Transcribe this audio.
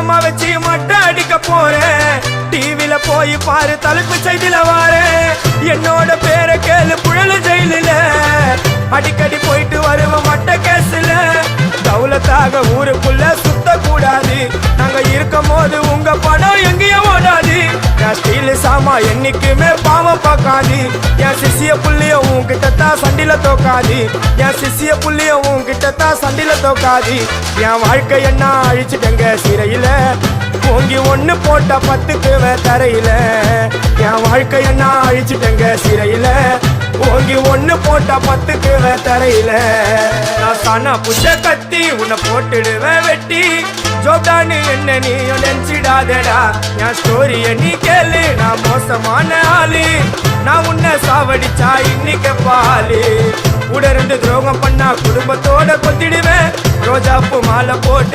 சாமா வச்சு மட்டை அடிக்க போறேன். டிவில போய் பாரு தலைப்பு செய்தில வாரேன். என்னோட பேரை கேளு புழல ஜெயிலில அடிக்கடி போயிட்டு வருவோம் மட்ட கேஸ்ல. தௌலத்தாக ஊருக்குள்ள சுத்த கூடாது. நாங்க இருக்கும் போது உங்க பணம் எங்கேயும் ஓடாது. என் ஸ்டீல் சாமா என்னைக்குமே பாவம் பார்க்காது. என் சிசிய புள்ளிய உன்கிட்ட தான் சண்டில தோக்காது. என் சிசிய புள்ளிய உன்கிட்ட தான் சண்டில தோக்காது. என் வாழ்க்கை என்ன அழிச்சுட்டங்க சிறையில ஓங்கி ஒண்ணு போட்ட 10க்கு தரையில. என் வாழ்க்கை என்ன அழிச்சுட்டங்க சிறையில ஓங்கி ஒண்ணு போட்ட 10க்கு தரையில. நான் தானா புஷ கத்தி உன்னை போட்டுடுவேன் வெட்டி. ஜோப்டானு என்ன நீ நினைச்சிடாதடா. என் ஸ்டோரிய நீ கேளு. நான் மோசமான ஆளு. நான் உன்னை சாவடிச்சா இன்னைக்கு பாலு. உடருந்து துரோகம் பண்ணா குடும்பத்தோட கொத்திடுவேன். ரோஜாப்பு மாலை போட்டு